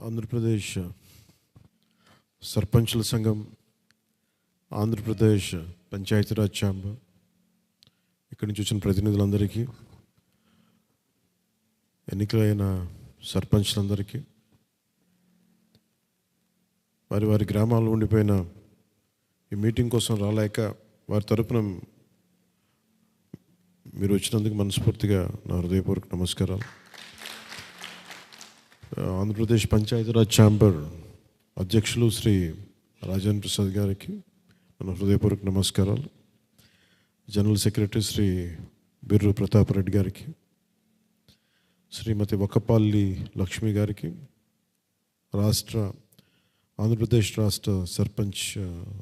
ఆంధ్రప్రదేశ్ సర్పంచుల సంఘం, ఆంధ్రప్రదేశ్ పంచాయతీరాజ్ ఛాంబర్, ఇక్కడి నుంచి వచ్చిన ప్రతినిధులందరికీ, ఎన్నికలైన సర్పంచ్లందరికీ, వారి వారి గ్రామాల్లో ఉండిపోయిన ఈ మీటింగ్ కోసం రాలేక వారి తరపున మీరు వచ్చినందుకు మనస్ఫూర్తిగా నా హృదయపూర్వక నమస్కారాలు. ఆంధ్రప్రదేశ్ పంచాయతీరాజ్ ఛాంబర్ అధ్యక్షులు శ్రీ రాజేంద్ర ప్రసాద్ గారికి నా హృదయపూర్వక నమస్కారాలు. జనరల్ సెక్రటరీ శ్రీ బిర్రు ప్రతాప్ రెడ్డి గారికి, శ్రీమతి వకపల్లి లక్ష్మి గారికి, ఆంధ్రప్రదేశ్ రాష్ట్ర సర్పంచ్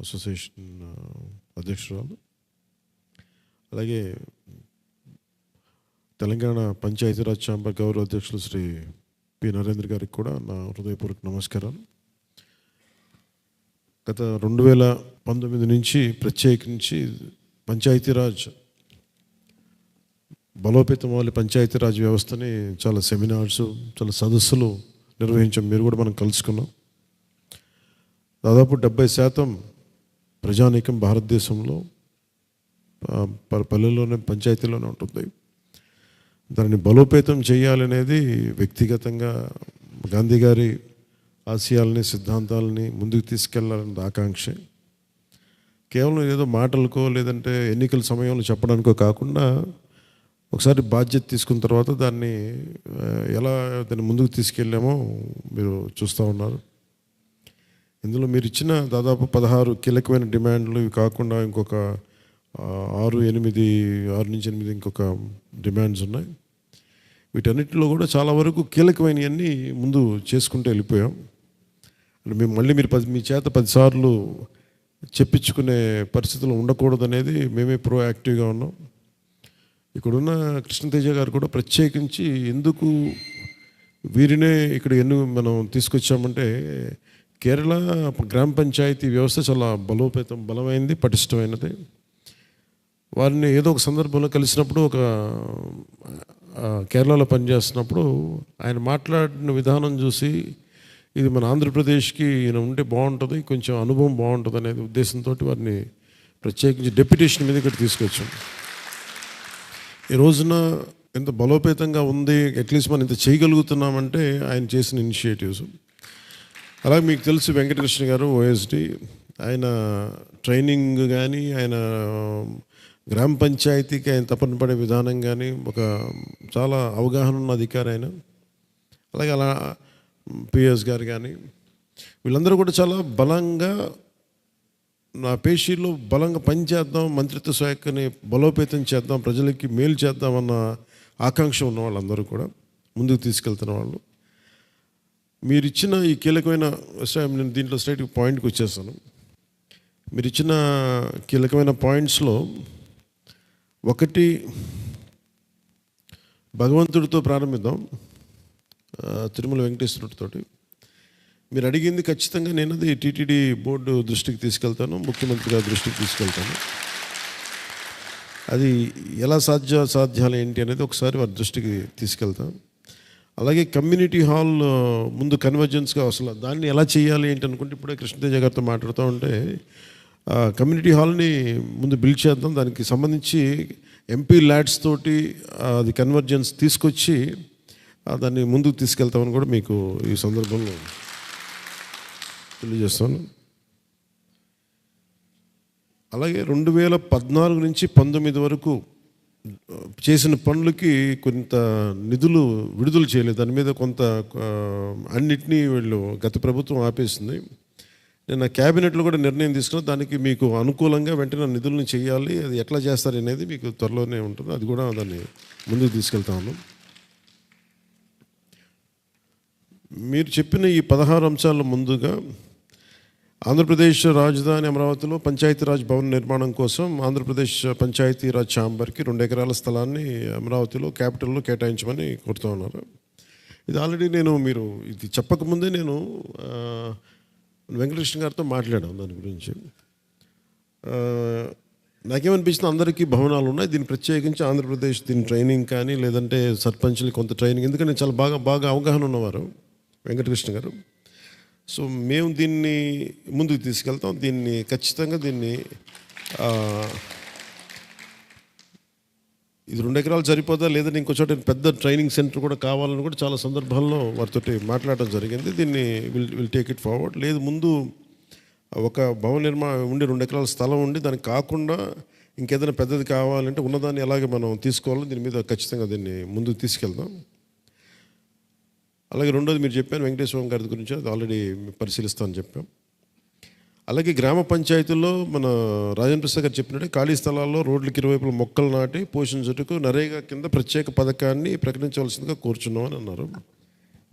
అసోసియేషన్ అధ్యక్షురాలు, అలాగే తెలంగాణ పంచాయతీరాజ్ ఛాంబర్ గౌరవ అధ్యక్షులు శ్రీ పి నరేంద్ర గారికి కూడా నా హృదయపూర్వక నమస్కారాలు. గత 2019 నుంచి ప్రత్యేకించి పంచాయతీరాజ్ బలోపేతం వాళ్ళ పంచాయతీరాజ్ వ్యవస్థని చాలా సెమినార్స్, చాలా సదస్సులు నిర్వహించాం. మీరు కూడా మనం కలుసుకున్నాం. దాదాపు 70% ప్రజానీకం భారతదేశంలో పల్లెల్లోనే, పంచాయతీలోనే ఉంటుంది. దాన్ని బలోపేతం చేయాలనేది వ్యక్తిగతంగా గాంధీ గారి ఆశయాలని, సిద్ధాంతాలని ముందుకు తీసుకెళ్లాలనేది ఆకాంక్ష. కేవలం ఏదో మాటలకో లేదంటే ఎన్నికల సమయంలో చెప్పడానికో కాకుండా ఒకసారి బాధ్యత తీసుకున్న తర్వాత దాన్ని ముందుకు తీసుకెళ్ళామో మీరు చూస్తూ ఉన్నారు. ఇందులో మీరు ఇచ్చిన దాదాపు 16 కీలకమైన డిమాండ్లు, ఇవి కాకుండా ఇంకొక 6 నుంచి 8 ఇంకొక డిమాండ్స్ ఉన్నాయి. వీటన్నిటిలో కూడా చాలా వరకు కీలకమైనవన్నీ ముందు చేసుకుంటూ వెళ్ళిపోయాం. మీరు మీ చేత 10 సార్లు చెప్పించుకునే పరిస్థితులు ఉండకూడదు అనేది మేమే ప్రోయాక్టివ్గా ఉన్నాం. ఇక్కడున్న కృష్ణతేజ గారు కూడా ప్రత్యేకించి ఎందుకు వీరినే ఇక్కడ మనం తీసుకొచ్చామంటే, కేరళ గ్రామ పంచాయతీ వ్యవస్థ చాలా బలమైంది, పటిష్టమైనది. వారిని ఏదో ఒక సందర్భంలో కలిసినప్పుడు, కేరళలో పనిచేస్తున్నప్పుడు ఆయన మాట్లాడిన విధానం చూసి ఇది మన ఆంధ్రప్రదేశ్కి ఈయన ఉంటే బాగుంటుంది, కొంచెం అనుభవం బాగుంటుంది అనేది ఉద్దేశంతో వారిని ప్రత్యేకించి డెప్యుటేషన్ మీద ఇక్కడ తీసుకొచ్చాం. ఈ రోజున ఎంత బలోపేతంగా ఉంది, అట్లీస్ట్ మనం ఇంత చేయగలుగుతున్నామంటే ఆయన చేసిన ఇనిషియేటివ్స్. అలాగే మీకు తెలుసు వెంకటకృష్ణ గారు ఓఎస్డి, ఆయన ట్రైనింగ్ కానీ, ఆయన గ్రామ పంచాయతీకి ఆయన తపన పడే విధానం కానీ చాలా అవగాహన ఉన్న అధికారి ఆయన. అలాగే పిఎస్ గారు కానీ, వీళ్ళందరూ కూడా చాలా బలంగా నా పేషీలో బలంగా పనిచేద్దాం, మంత్రిత్వ శాఖని బలోపేతం చేద్దాం, ప్రజలకి మేలు చేద్దామన్న ఆకాంక్ష ఉన్న వాళ్ళందరూ కూడా ముందుకు తీసుకెళ్తున్న వాళ్ళు. మీరు ఇచ్చిన ఈ కీలకమైన, నేను దీంట్లో స్ట్రైట్ పాయింట్కి వచ్చేస్తాను. మీరు ఇచ్చిన కీలకమైన పాయింట్స్లో ఒకటి, భగవంతుడితో ప్రారంభిద్దాం, తిరుమల వెంకటేశ్వరుడితో. మీరు అడిగింది ఖచ్చితంగా నేను అది టీటీడీ బోర్డు దృష్టికి తీసుకెళ్తాను, ముఖ్యమంత్రి గారి దృష్టికి తీసుకెళ్తాను. అది ఎలా సాధ్యాలు ఏంటి అనేది ఒకసారి వారి దృష్టికి తీసుకెళ్తాం. అలాగే కమ్యూనిటీ హాల్ ముందు కన్వర్జెన్స్గా అసలు దాన్ని ఎలా చేయాలి ఏంటి అనుకుంటే, ఇప్పుడే కృష్ణతేజ గారితో మాట్లాడుతూ ఉంటే కమ్యూనిటీ హాల్ని ముందు బిల్డ్ చేద్దాం, దానికి సంబంధించి ఎంపీ ల్యాడ్స్ తోటి అది కన్వర్జెన్స్ తీసుకొచ్చి దాన్ని ముందుకు తీసుకెళ్తామని కూడా మీకు ఈ సందర్భంలో తెలియజేస్తాను. అలాగే 2014 నుంచి 2019 వరకు చేసిన పనులకి కొంత నిధులు విడుదల చేయలేదు. దాని మీద అన్నిటినీ వీళ్ళు గత ప్రభుత్వం ఆపేసింది. నేను క్యాబినెట్లో కూడా నిర్ణయం తీసుకున్నా, దానికి మీకు అనుకూలంగా వెంటనే నిధులను చేయాలి, అది ఎట్లా చేస్తారు అనేది మీకు త్వరలోనే ఉంటుంది. అది కూడా దాన్ని ముందుకు తీసుకెళ్తా ఉన్నాం. మీరు చెప్పిన ఈ 16 అంశాల ముందుగా ఆంధ్రప్రదేశ్ రాజధాని అమరావతిలో పంచాయతీరాజ్ భవన్ నిర్మాణం కోసం ఆంధ్రప్రదేశ్ పంచాయతీరాజ్ ఛాంబర్కి 2 ఎకరాల స్థలాన్ని అమరావతిలో క్యాపిటల్లో కేటాయించమని కోరుతూ ఉన్నారు. ఇది ఆల్రెడీ మీరు ఇది చెప్పకముందే నేను వెంకటకృష్ణ గారితో మాట్లాడాను దాని గురించి. నాకేమనిపించింది, అందరికీ భవనాలు ఉన్నాయి, దీన్ని ప్రత్యేకించి ఆంధ్రప్రదేశ్ దీని ట్రైనింగ్ కానీ లేదంటే సర్పంచ్లు కొంత ట్రైనింగ్, ఎందుకంటే చాలా బాగా అవగాహన ఉన్నవారు వెంకటకృష్ణ గారు. సో మేము దీన్ని ముందుకు తీసుకెళ్తాం. దీన్ని ఖచ్చితంగా ఆ, ఇది 2 ఎకరాలు సరిపోదా, లేదంటే ఇంకో చోట పెద్ద ట్రైనింగ్ సెంటర్ కూడా కావాలని కూడా చాలా సందర్భాల్లో వారితోటి మాట్లాడడం జరిగింది. దీన్ని విల్ టేక్ ఇట్ ఫార్వర్డ్. లేదు, ముందు ఒక భవన నిర్మాణం ఉండి 2 ఎకరాల స్థలం ఉండి దానికి కాకుండా ఇంకేదైనా పెద్దది కావాలంటే ఉన్నదాన్ని ఎలాగే మనం తీసుకోవాలో దీని మీద ఖచ్చితంగా దీన్ని ముందుకు తీసుకెళ్దాం. అలాగే రెండోది మీరు చెప్పాను వెంకటేశ్వర గారి గురించి, అది ఆల్రెడీ పరిశీలిస్తామని చెప్పాం. అలాగే గ్రామ పంచాయతీల్లో మన రాజేంద్ర ప్రసాద్ గారు చెప్పినట్టు ఖాళీ స్థలాల్లో రోడ్లకి ఇరువైపుల మొక్కలు నాటి పోషించుటకు నరేగా కింద ప్రత్యేక పథకాన్ని ప్రకటించవలసిందిగా కోరుచున్నామని అన్నారు.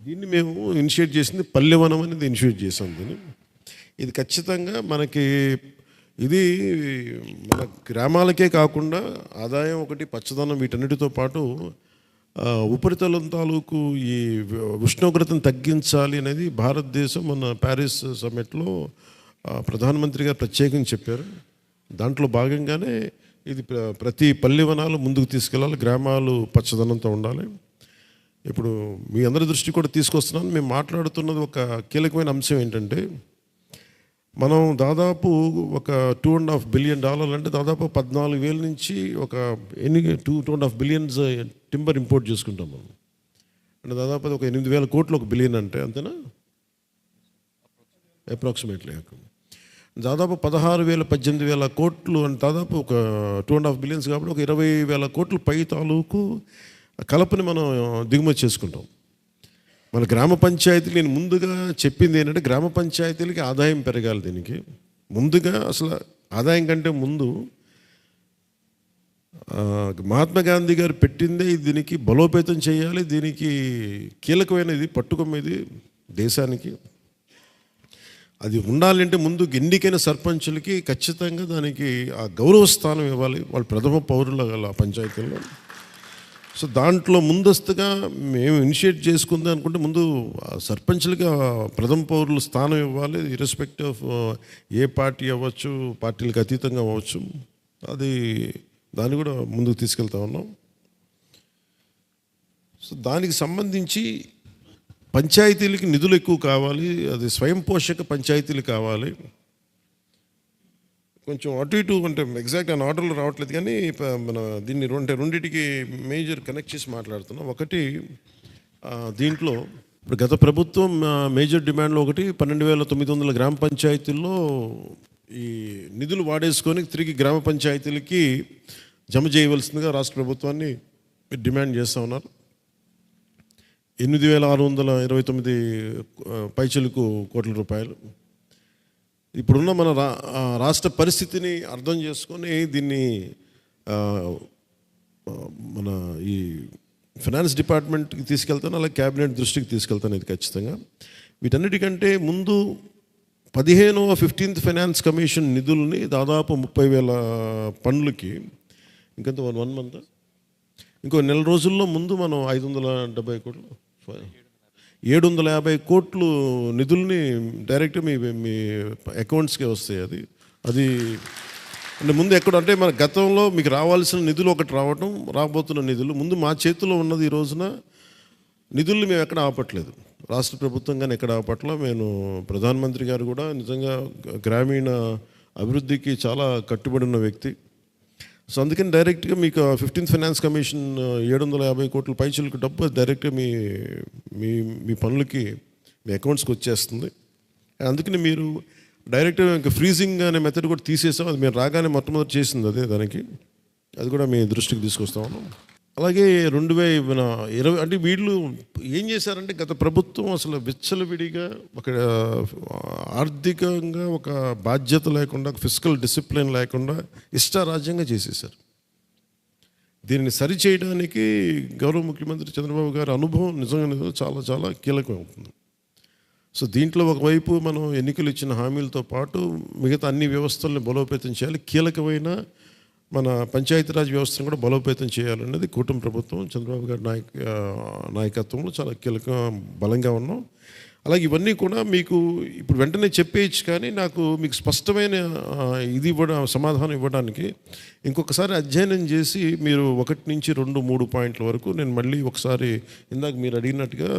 దీన్ని మేము ఇనిషియేట్ చేసింది పల్లెవనం అనేది ఇనిషియేట్ చేసాం. ఇది ఖచ్చితంగా మనకి ఇది మన గ్రామాలకే కాకుండా ఆదాయం ఒకటి, పచ్చదనం, వీటన్నిటితో పాటు ఉపరితలం తాలూకు ఈ ఉష్ణోగ్రతను తగ్గించాలి అనేది భారతదేశం మన ప్యారిస్ సమ్మిట్లో ప్రధానమంత్రి గారు ప్రత్యేకంగా చెప్పారు. దాంట్లో భాగంగానే ఇది ప్రతి పల్లె వనాలు ముందుకు తీసుకెళ్ళాలి, గ్రామాలు పచ్చదనంతో ఉండాలి. ఇప్పుడు మీ అందరి దృష్టి కూడా తీసుకొస్తున్నాను. మేము మాట్లాడుతున్నది ఒక కీలకమైన అంశం ఏంటంటే, మనం దాదాపు ఒక $2.5 బిలియన్ అంటే దాదాపు 14,000 నుంచి ఒక 2.5 బిలియన్స్ టింబర్ ఇంపోర్ట్ చేసుకుంటాం మనం. అంటే దాదాపు ఒక 8,000 కోట్లు ఒక బిలియన్ అంటే, అంతేనా? అప్రాక్సిమేట్లీ దాదాపు 16,000-18,000 కోట్లు అంటే దాదాపు ఒక 2.5 బిలియన్స్ కాబట్టి ఒక 20,000 కోట్లు పై తాలూకు కలపని మనం దిగుమతి చేసుకుంటాం. మన గ్రామ పంచాయతీలు, నేను ముందుగా చెప్పింది ఏంటంటే గ్రామ పంచాయతీలకి ఆదాయం పెరగాలి. దీనికి ముందుగా అసలు ఆదాయం కంటే ముందు మహాత్మా గాంధీ గారు పెట్టిందే దీనికి బలోపేతం చేయాలి. దీనికి కీలకమైనది, పట్టుకొమ్మేది దేశానికి. అది ఉండాలంటే ముందు ఎన్నికైన సర్పంచులకి ఖచ్చితంగా దానికి ఆ గౌరవ స్థానం ఇవ్వాలి, వాళ్ళు ప్రథమ పౌరులు గల పంచాయతీల్లో. సో దాంట్లో ముందస్తుగా మేము ఇనిషియేట్ చేసుకుందాం అనుకుంటే ముందు సర్పంచ్లకి ప్రథమ పౌరుల స్థానం ఇవ్వాలి, ఇర్రెస్పెక్టివ్ ఆఫ్ ఏ పార్టీ అవ్వచ్చు, పార్టీలకు అతీతంగా అవ్వచ్చు. అది దాన్ని కూడా ముందుకు తీసుకెళ్తా ఉన్నాం. సో దానికి సంబంధించి పంచాయతీలకి నిధులు ఎక్కువ కావాలి, అది స్వయం పోషక పంచాయతీలు కావాలి. కొంచెం అటు ఇటు అంటే ఎగ్జాక్ట్ ఆ ఆర్డర్లో రావట్లేదు, కానీ మన దీన్ని రెండింటికి మేజర్ కనెక్ట్ చేసి మాట్లాడుతున్నాం. ఒకటి, దీంట్లో ఇప్పుడు గత ప్రభుత్వం మేజర్ డిమాండ్లో ఒకటి 12,900 గ్రామ పంచాయతీల్లో ఈ నిధులు వాడేసుకొని తిరిగి గ్రామ పంచాయతీలకి జమ చేయవలసిందిగా రాష్ట్ర ప్రభుత్వాన్ని డిమాండ్ చేస్తూ ఉన్నారు. 8,629 పైచిలకు కోట్ల రూపాయలు. ఇప్పుడున్న మన రాష్ట్ర పరిస్థితిని అర్థం చేసుకొని దీన్ని మన ఈ ఫైనాన్స్ డిపార్ట్మెంట్కి తీసుకెళ్తాను, అలాగే క్యాబినెట్ దృష్టికి తీసుకెళ్తాను. ఇది ఖచ్చితంగా వీటన్నిటికంటే ముందు 15th ఫైనాన్స్ కమిషన్ నిధుల్ని దాదాపు 30,000 పనులకి ఇంకంత 1 మంత్ ఇంకో నెల రోజుల్లో ముందు మనం 570 కోట్లు 750 కోట్లు నిధుల్ని డైరెక్ట్ మీ అకౌంట్స్కే వస్తాయి. అది అంటే ముందు ఎక్కడ అంటే మన గతంలో మీకు రావాల్సిన నిధులు ఒకటి రావటం, రాబోతున్న నిధులు ముందు మా చేతిలో ఉన్నది. ఈ రోజున నిధుల్ని మేము ఎక్కడ ఆపట్లేదు, రాష్ట్ర ప్రభుత్వం కానీ ఎక్కడ ఆపట్ల. నేను ప్రధానమంత్రి గారు కూడా నిజంగా గ్రామీణ అభివృద్ధికి చాలా కట్టుబడి ఉన్న వ్యక్తి. సో అందుకని డైరెక్ట్గా మీకు 15th ఫైనాన్స్ కమిషన్ 750 కోట్ల పైచలకు డబ్బు డైరెక్ట్గా మీ పనులకి మీ అకౌంట్స్కి వచ్చేస్తుంది. అందుకని మీరు డైరెక్ట్గా ఇంకా ఫ్రీజింగ్ అనే మెథడ్ కూడా తీసేసాం. అది మీరు రాగానే మొట్టమొదటి చేసింది అదే. దానికి అది కూడా మీ దృష్టికి తీసుకొస్తాము. అలాగే 2020 అంటే వీళ్ళు ఏం చేశారంటే గత ప్రభుత్వం అసలు విచ్చలవిడిగా ఒక ఆర్థికంగా ఒక బాధ్యత లేకుండా, ఫిజికల్ డిసిప్లిన్ లేకుండా ఇష్టారాజ్యంగా చేసేసారు. దీనిని సరిచేయడానికి గౌరవ ముఖ్యమంత్రి చంద్రబాబు గారి అనుభవం నిజంగా చాలా చాలా కీలకం అవుతుంది. సో దీంట్లో ఒకవైపు మనం ఎన్నికలు ఇచ్చిన హామీలతో పాటు మిగతా అన్ని వ్యవస్థలను బలోపేతం చేయాలి, కీలకమైన మన పంచాయతీరాజ్ వ్యవస్థను కూడా బలోపేతం చేయాలనేది కూటమి ప్రభుత్వం చంద్రబాబు గారి నాయకత్వంలో చాలా కీలకం బలంగా ఉన్నాం. అలాగే ఇవన్నీ కూడా మీకు ఇప్పుడు వెంటనే చెప్పేయచ్చు, కానీ నాకు మీకు స్పష్టమైన సమాధానం ఇవ్వడానికి ఇంకొకసారి అధ్యయనం చేసి మీరు 1 నుంచి 2, 3 పాయింట్ల వరకు నేను మళ్ళీ ఒకసారి ఇందాక మీరు అడిగినట్టుగా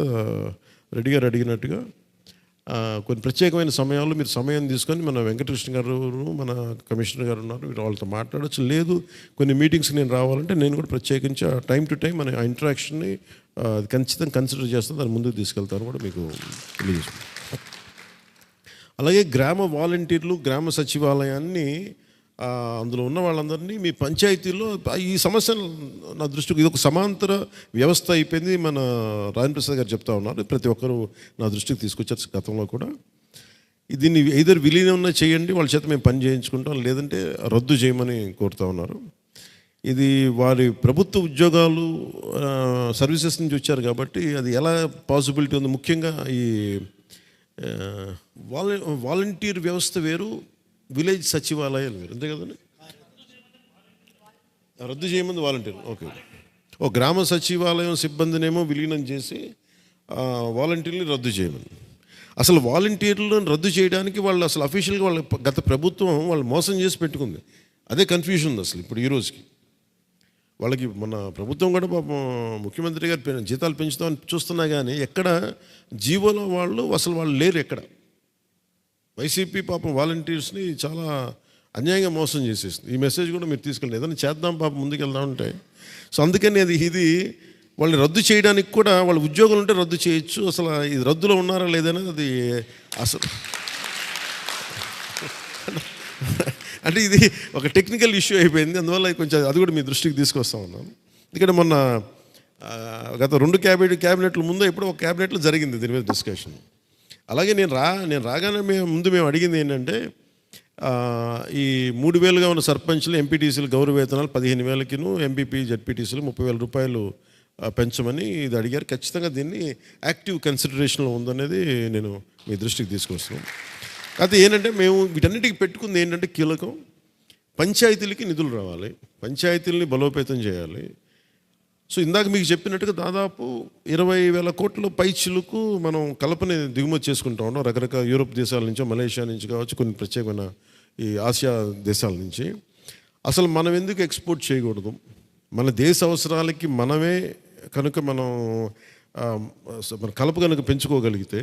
కొన్ని ప్రత్యేకమైన సమయాల్లో మీరు సమయం తీసుకొని మన వెంకటకృష్ణ గారు, మన కమిషనర్ గారు ఉన్నారు, మీరు వాళ్ళతో మాట్లాడచ్చు. లేదు కొన్ని మీటింగ్స్కి నేను రావాలంటే నేను కూడా ప్రత్యేకించి టైం టు టైం మన ఇంటరాక్షన్ని ఖచ్చితంగా కన్సిడర్ చేస్తాను, దాన్ని ముందుకు తీసుకెళ్తాను కూడా మీకు తెలియజేస్తాను. అలాగే గ్రామ వాలంటీర్లు, గ్రామ సచివాలయాన్ని అందులో ఉన్న వాళ్ళందరినీ మీ పంచాయతీల్లో ఈ సమస్యను నా దృష్టికి ఇది ఒక సమాంతర వ్యవస్థ అయిపోయింది. మన రాజేంద్ర ప్రసాద్ గారు చెప్తా ఉన్నారు, ప్రతి ఒక్కరూ నా దృష్టికి తీసుకొచ్చారు గతంలో కూడా. దీన్ని ఐదర్ విలీనం చేయండి, వాళ్ళ చేత మేము పని చేయించుకుంటాం, లేదంటే రద్దు చేయమని కోరుతా ఉన్నారు. ఇది వారి ప్రభుత్వ ఉద్యోగాలు సర్వీసెస్ నుంచి వచ్చారు కాబట్టి అది ఎలా పాసిబిలిటీ ఉంది. ముఖ్యంగా ఈ వాలంటీర్ వ్యవస్థ వేరు, విలేజ్ సచివాలయాలు వేరు, అంతే కదండి. రద్దు చేయమంది వాలంటీర్. ఓకే, గ్రామ సచివాలయం సిబ్బందినేమో విలీనం చేసి వాలంటీర్ని రద్దు చేయమని. అసలు వాలంటీర్లను రద్దు చేయడానికి వాళ్ళు అసలు అఫీషియల్గా వాళ్ళ గత ప్రభుత్వం వాళ్ళు మోసం చేసి పెట్టుకుంది. అదే కన్ఫ్యూజన్ ఉంది అసలు ఇప్పుడు ఈ రోజుకి. వాళ్ళకి మన ప్రభుత్వం కూడా పాపం ముఖ్యమంత్రి గారు జీతాలు పెంచుతామని చూస్తున్నా కానీ ఎక్కడ జీవోలో వాళ్ళు లేరు. ఎక్కడ వైసీపీ పాపం వాలంటీర్స్ని చాలా అన్యాయంగా మోసం చేసేస్తుంది. ఈ మెసేజ్ కూడా మీరు తీసుకెళ్ళండి, ఏదైనా చేద్దాం పాపం ముందుకు వెళ్దాం అంటే. సో అందుకని ఇది వాళ్ళని రద్దు చేయడానికి కూడా వాళ్ళ ఉద్యోగులు ఉంటే రద్దు చేయొచ్చు. అసలు ఇది రద్దులో ఉన్నారా లేదనేది అది అసలు అంటే ఇది ఒక టెక్నికల్ ఇష్యూ అయిపోయింది. అందువల్ల కొంచెం అది కూడా మీ దృష్టికి తీసుకొస్తా ఉన్నాను. ఇక్కడ మొన్న గత 2 క్యాబినెట్ల ముందు ఎప్పుడో ఒక క్యాబినెట్లో జరిగింది దీని మీద డిస్కషన్. అలాగే నేను రాగానే మేము అడిగింది ఏంటంటే ఈ 3,000గా ఉన్న సర్పంచ్లు, ఎంపీటీసీలు గౌరవ వేతనాలు 15,000కిను, ఎంపీపీ జడ్పీటీసీలు 30,000 రూపాయలు పెంచమని ఇది అడిగారు. ఖచ్చితంగా దీన్ని యాక్టివ్ కన్సిడరేషన్లో ఉందనేది నేను మీ దృష్టికి తీసుకొస్తున్నాను. అయితే ఏంటంటే మేము వీటన్నిటికి పెట్టుకుంది ఏంటంటే కీలకం, పంచాయతీలకి నిధులు రావాలి, పంచాయతీలని బలోపేతం చేయాలి. సో ఇందాక మీకు చెప్పినట్టుగా దాదాపు 20,000 కోట్ల పైచిలకు మనం కలపని దిగుమతి చేసుకుంటా ఉన్నాం. రకరకాల యూరోప్ దేశాల నుంచో, మలేషియా నుంచి కావచ్చు, కొన్ని ప్రత్యేకమైన ఈ ఆసియా దేశాల నుంచి. అసలు మనం ఎందుకు ఎక్స్పోర్ట్ చేయకూడదు? మన దేశ అవసరాలకి మనమే కనుక మన కలప కనుక పెంచుకోగలిగితే.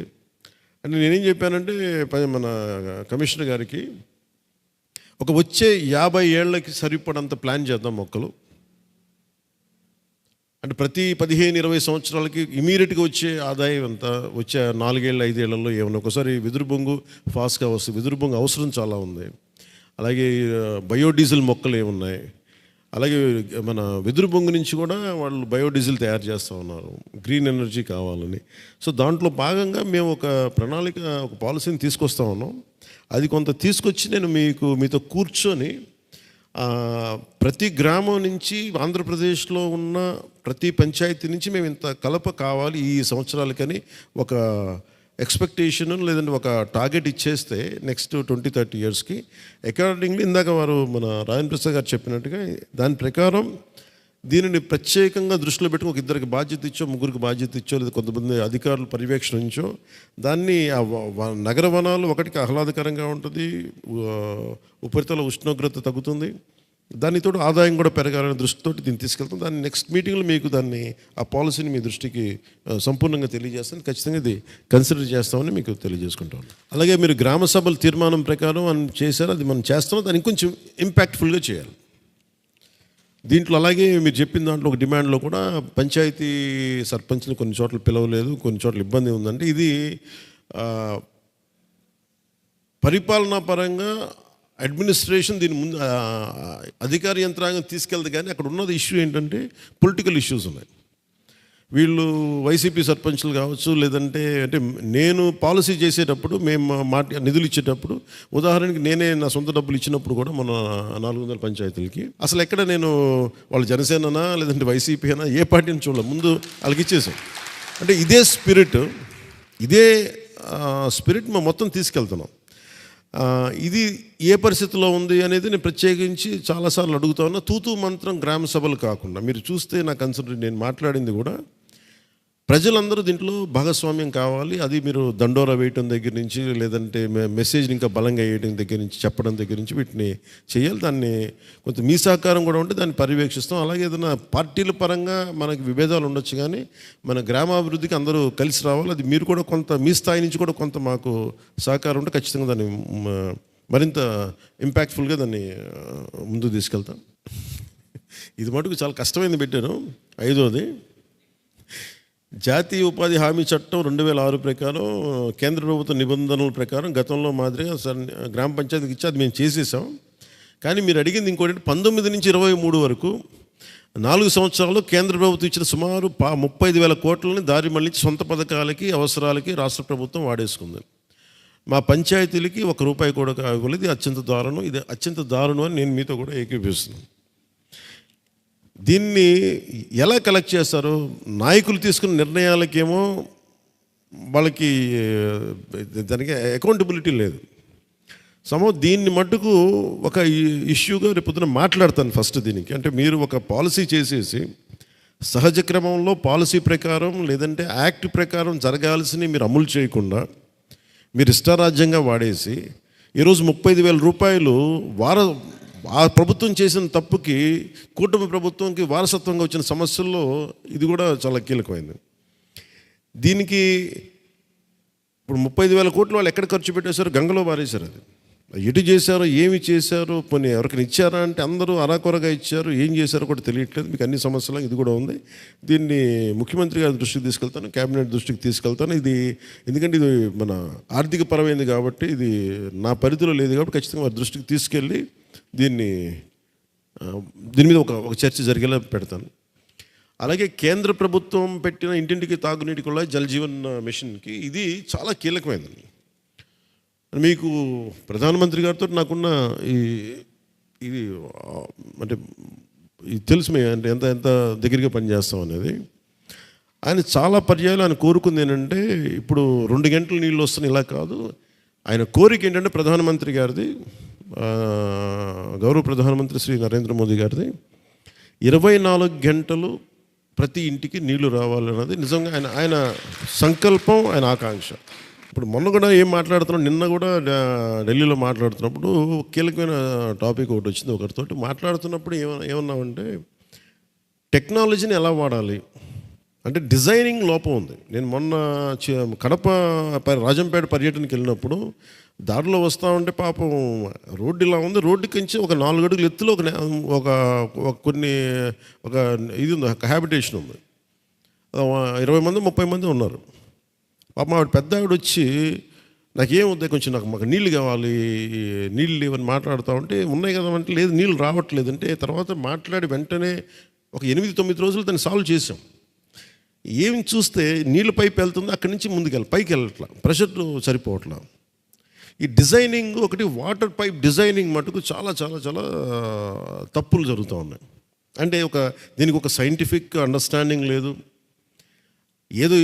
అంటే నేనేం చెప్పానంటే మన కమిషనర్ గారికి వచ్చే 50 ఏళ్ళకి సరిపడంత ప్లాన్ చేద్దాం మొక్కలు. అంటే ప్రతి 15-20 సంవత్సరాలకి ఇమీడియట్గా వచ్చే ఆదాయం ఎంత, వచ్చే 4 ఏళ్ళు 5 ఏళ్లలో ఏమన్నా ఒకసారి వెదురు బొంగు ఫాస్ట్గా వస్తుంది. వెదురు బొంగు అవసరం చాలా ఉంది. అలాగే బయోడీజిల్ మొక్కలు ఏమున్నాయి, అలాగే మన వెదురు బొంగు నుంచి కూడా వాళ్ళు బయోడీజిల్ తయారు చేస్తూ ఉన్నారు, గ్రీన్ ఎనర్జీ కావాలని. సో దాంట్లో భాగంగా మేము ఒక ప్రణాళిక, ఒక పాలసీని తీసుకొస్తా ఉన్నాం. అది కొంత తీసుకొచ్చి నేను మీతో కూర్చొని ప్రతి గ్రామం నుంచి, ఆంధ్రప్రదేశ్లో ఉన్న ప్రతి పంచాయతీ నుంచి మేము ఇంత కలప కావాలి ఈ సంవత్సరాలకని ఒక ఎక్స్పెక్టేషన్ లేదంటే ఒక టార్గెట్ ఇచ్చేస్తే నెక్స్ట్ 20-30 ఇయర్స్కి అకార్డింగ్లీ ఇందాక వారు మన రాజేంద్ర ప్రసాద్ గారు చెప్పినట్టుగా దాని ప్రకారం దీనిని ప్రత్యేకంగా దృష్టిలో పెట్టుకుని 2 బాధ్యత ఇచ్చో, 3 బాధ్యత ఇచ్చో, లేదా కొంతమంది అధికారులు పర్యవేక్షణించో దాన్ని నగర వనాలు ఒకటికి ఆహ్లాదకరంగా ఉంటుంది, ఉపరితల ఉష్ణోగ్రత తగ్గుతుంది, దానితో ఆదాయం కూడా పెరగాలనే దృష్టితో దీన్ని తీసుకెళ్తాం. దాన్ని నెక్స్ట్ మీటింగ్లో మీకు ఆ పాలసీని మీ దృష్టికి సంపూర్ణంగా తెలియజేస్తాను. ఖచ్చితంగా ఇది కన్సిడర్ చేస్తామని మీకు తెలియజేసుకుంటాను. అలాగే మీరు గ్రామ సభల తీర్మానం ప్రకారం అని చేశారు, అది మనం చేస్తాం, దాన్ని కొంచెం ఇంపాక్ట్ఫుల్గా చేయాలి. దీంట్లో అలాగే మీరు చెప్పిన దాంట్లో ఒక డిమాండ్లో కూడా పంచాయతీ సర్పంచ్ని కొన్ని చోట్ల పిలవలేదు, కొన్ని చోట్ల ఇబ్బంది ఉందంటే ఇది పరిపాలనా పరంగా అడ్మినిస్ట్రేషన్ దీని ముందు అధికార యంత్రాంగం తీసుకెళ్తే కానీ అక్కడ ఉన్నది ఇష్యూ ఏంటంటే పొలిటికల్ ఇష్యూస్ ఉన్నాయి. వీళ్ళు వైసీపీ సర్పంచ్లు కావచ్చు, లేదంటే అంటే నేను పాలసీ చేసేటప్పుడు మేము నిధులు ఇచ్చేటప్పుడు ఉదాహరణకి నేనే నా సొంత డబ్బులు ఇచ్చినప్పుడు కూడా మన 400 పంచాయతీలకి అసలు ఎక్కడ నేను వాళ్ళు జనసేననా లేదంటే వైసీపీ అయినా ఏ పార్టీని చూడాలి, ముందు వాళ్ళకి ఇచ్చేసాం. అంటే ఇదే స్పిరిట్ మేము మొత్తం తీసుకెళ్తున్నాం. ఇది ఏ పరిస్థితిలో ఉంది అనేది నేను ప్రత్యేకించి చాలాసార్లు అడుగుతా ఉన్నా. తూతూ మంత్రం గ్రామ సభలు కాకుండా మీరు చూస్తే నేను మాట్లాడింది కూడా ప్రజలందరూ దీంట్లో భాగస్వామ్యం కావాలి. అది మీరు దండోరా వేయటం దగ్గర నుంచి, లేదంటే మెసేజ్ని ఇంకా బలంగా వేయడం దగ్గర నుంచి, చెప్పడం దగ్గర నుంచి వీటిని చేయాలి. దాన్ని కొంత మీ సహకారం కూడా ఉంటే దాన్ని పర్యవేక్షిస్తాం. అలాగే ఏదైనా పార్టీల పరంగా మనకి విభేదాలు ఉండొచ్చు, కానీ మన గ్రామాభివృద్ధికి అందరూ కలిసి రావాలి. అది మీరు కూడా కొంత మీ స్థాయి నుంచి కూడా కొంత మాకు సహకారం ఉంటే ఖచ్చితంగా దాన్ని మరింత ఇంపాక్ట్ఫుల్గా దాన్ని ముందుకు తీసుకెళ్తాం. ఇది మటుకు చాలా కష్టమైంది పెట్టాను. 5వది, జాతీయ ఉపాధి హామీ చట్టం 2006 ప్రకారం కేంద్ర ప్రభుత్వ నిబంధనల ప్రకారం గతంలో మాదిరిగా గ్రామ పంచాయతీకి ఇచ్చి అది మేము చేసేసాం. కానీ మీరు అడిగింది ఇంకోటి, 19 నుంచి 23 వరకు 4 సంవత్సరాల్లో కేంద్ర ప్రభుత్వం ఇచ్చిన సుమారు 35,000 కోట్లని దారి మళ్ళించి సొంత పథకాలకి, అవసరాలకి రాష్ట్ర ప్రభుత్వం వాడేసుకుంది. మా పంచాయతీలకి ₹1 కూడా ఇవ్వలేదు. ఇది అత్యంత దారుణం అని నేను మీతో కూడా ఏకీభవిస్తున్నాను. దీన్ని ఎలా కలెక్ట్ చేస్తారు? నాయకులు తీసుకున్న నిర్ణయాలకేమో వాళ్ళకి దానికి అకౌంటబిలిటీ లేదు. దీన్ని మట్టుకు ఒక ఇష్యూగా రేపొద్దున మాట్లాడతాను ఫస్ట్ దీనికి. అంటే మీరు ఒక పాలసీ చేసేసి సహజ క్రమంలో పాలసీ ప్రకారం, లేదంటే యాక్ట్ ప్రకారం జరగాల్సినవి మీరు అమలు చేయకుండా మీరు ఇష్టారాజ్యంగా వాడేసి ఈరోజు ₹35,000 ఆ ప్రభుత్వం చేసిన తప్పుకి కూటమి ప్రభుత్వంకి వారసత్వంగా వచ్చిన సమస్యల్లో ఇది కూడా చాలా కీలకమైంది. దీనికి ఇప్పుడు 35,000 కోట్లు వాళ్ళు ఎక్కడ ఖర్చు పెట్టేశారు? గంగలో పారేశారు. అది ఎటు చేశారో, ఏమి చేశారో, పోనీ ఎవరికైనా ఇచ్చారా అంటే అందరూ అరాకొరగా ఇచ్చారు. ఏం చేశారో కూడా తెలియట్లేదు. మీకు అన్ని సమస్యలు ఇది కూడా ఉంది. దీన్ని ముఖ్యమంత్రి గారి దృష్టికి తీసుకెళ్తాను, కేబినెట్ దృష్టికి తీసుకెళ్తాను. ఇది ఎందుకంటే ఇది మన ఆర్థిక పరమైంది కాబట్టి, ఇది నా పరిధిలో లేదు కాబట్టి ఖచ్చితంగా వారి దృష్టికి తీసుకెళ్ళి దీని మీద ఒక చర్చ జరిగేలా పెడతాను. అలాగే కేంద్ర ప్రభుత్వం పెట్టిన ఇంటింటికి తాగునీటి కుళాయి జల్ జీవన్ మిషన్కి ఇది చాలా కీలకమైనది. మీకు ప్రధానమంత్రి గారితో నాకున్న ఇది అంటే ఇది తెలుసు అంటే ఎంత దగ్గరగా పనిచేస్తాం అనేది. ఆయన చాలా పర్యాయాలు ఆయన కోరుకుంది ఏంటంటే, ఇప్పుడు 2 గంటలు నీళ్ళు వస్తున్నాయి ఇలా కాదు. ఆయన కోరిక ఏంటంటే ప్రధానమంత్రి గారిది, గౌరవ ప్రధానమంత్రి శ్రీ నరేంద్ర మోదీ గారిది, 24 గంటలు ప్రతి ఇంటికి నీళ్లు రావాలన్నది నిజంగా ఆయన సంకల్పం, ఆయన ఆకాంక్ష. ఇప్పుడు మొన్న కూడా ఏం మాట్లాడుతున్నాం, నిన్న కూడా ఢిల్లీలో మాట్లాడుతున్నప్పుడు కీలకమైన టాపిక్ ఒకటి వచ్చింది. ఒకరితోటి మాట్లాడుతున్నప్పుడు ఏమన్నామంటే టెక్నాలజీని ఎలా వాడాలి అంటే డిజైనింగ్ లోపం ఉంది. నేను మొన్న కడప రాజంపేట పర్యటనకి వెళ్ళినప్పుడు దారిలో వస్తూ ఉంటే పాపం రోడ్డు ఇలా ఉంది. రోడ్డుకి నుంచి ఒక 4 అడుగుల ఎత్తులో ఒక ఇది ఉంది, ఒక హ్యాబిటేషన్ ఉంది. 20 మంది 30 మంది ఉన్నారు. పాపం ఆవిడ పెద్ద ఆవిడ వచ్చి నాకేమవుతాయి, కొంచెం మాకు నీళ్ళు కావాలి, నీళ్ళు లేవని మాట్లాడుతూ ఉంటే, ఉన్నాయి కదా అంటే లేదు నీళ్ళు రావట్లేదు అంటే, తర్వాత మాట్లాడి వెంటనే ఒక 8-9 రోజులు దాన్ని సాల్వ్ చేసాం. ఏమి చూస్తే నీళ్ళు పైపు వెళ్తుంది, అక్కడి నుంచి ముందుకు పైకి వెళ్ళట్లా, ప్రెషర్ సరిపోవట్లా. ఈ డిజైనింగ్ ఒకటి, వాటర్ పైప్ డిజైనింగ్ మటుకు చాలా చాలా చాలా తప్పులు జరుగుతూ ఉన్నాయి. అంటే దీనికి ఒక సైంటిఫిక్ అండర్స్టాండింగ్ లేదు. ఏదో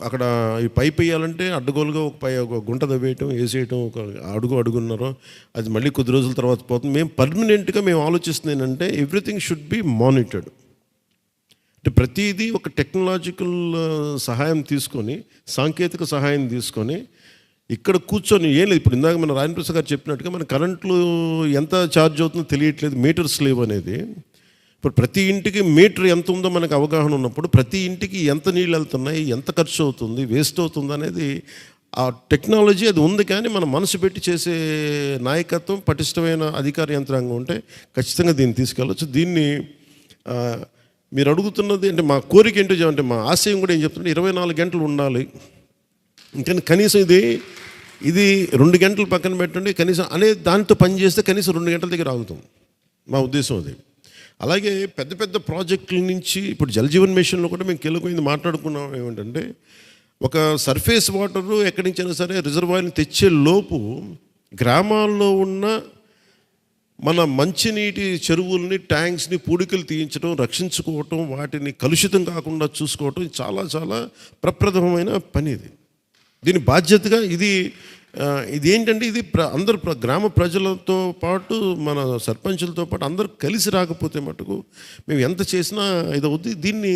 అక్కడ ఈ పైప్ వేయాలంటే అడ్డగోలుగా ఒక గుంట తవ్వేయటం, వేసేయటం, ఒక అడుగున్నరో అది మళ్ళీ కొద్ది రోజుల తర్వాత పోతుంది. మేము పర్మనెంట్గా ఆలోచిస్తుంది ఏంటంటే ఎవ్రీథింగ్ షుడ్ బి మానిటర్డ్. అంటే ప్రతిదీ ఒక టెక్నాలజికల్ సహాయం తీసుకొని, సాంకేతిక సహాయం తీసుకొని ఇక్కడ కూర్చొని ఏం లేదు. ఇప్పుడు ఇందాక మన రాజప్రసాద్ గారు చెప్పినట్టుగా మన కరెంట్లు ఎంత ఛార్జ్ అవుతుందో తెలియట్లేదు, మీటర్స్ లేవు అనేది. ఇప్పుడు ప్రతి ఇంటికి మీటర్ ఎంత ఉందో మనకు అవగాహన ఉన్నప్పుడు, ప్రతి ఇంటికి ఎంత నీళ్ళు వెళ్తున్నాయి, ఎంత ఖర్చు అవుతుంది, వేస్ట్ అవుతుంది అనేది ఆ టెక్నాలజీ అది ఉంది. కానీ మనం మనసు పెట్టి చేసే నాయకత్వం, పటిష్టమైన అధికార యంత్రాంగం ఉంటే ఖచ్చితంగా దీన్ని తీసుకెళ్ళచ్చు. దీన్ని మీరు అడుగుతున్నది అంటే మా కోరిక ఏంటో అంటే మా ఆశయం కూడా ఏం చెప్తుంటే 24 గంటలు ఉండాలి. ఇంకా కనీసం ఇది 2 గంటలు పక్కన పెట్టండి, కనీసం అనే దాంతో పనిచేస్తే కనీసం 2 గంటల దగ్గర ఆగుతాం. మా ఉద్దేశం అది. అలాగే పెద్ద పెద్ద ప్రాజెక్టుల నుంచి ఇప్పుడు జల్ జీవన్ మిషన్లో కూడా మేము కీలకమైంది మాట్లాడుకున్నాం. ఏమిటంటే ఒక సర్ఫేస్ వాటరు ఎక్కడి నుంచైనా సరే రిజర్వాయర్ని తెచ్చే లోపు గ్రామాల్లో ఉన్న మన మంచినీటి చెరువుల్ని, ట్యాంక్స్ని పూడికలు తీయించడం, రక్షించుకోవటం, వాటిని కలుషితం కాకుండా చూసుకోవటం చాలా చాలా ప్రప్రథమమైన పని ఇది. దీని బాధ్యతగా ఇది ఇదేంటంటే ఇది అందరు గ్రామ ప్రజలతో పాటు మన సర్పంచులతో పాటు అందరూ కలిసి రాకపోతే మటుకు మేము ఎంత చేసినా ఇదవుద్ది. దీన్ని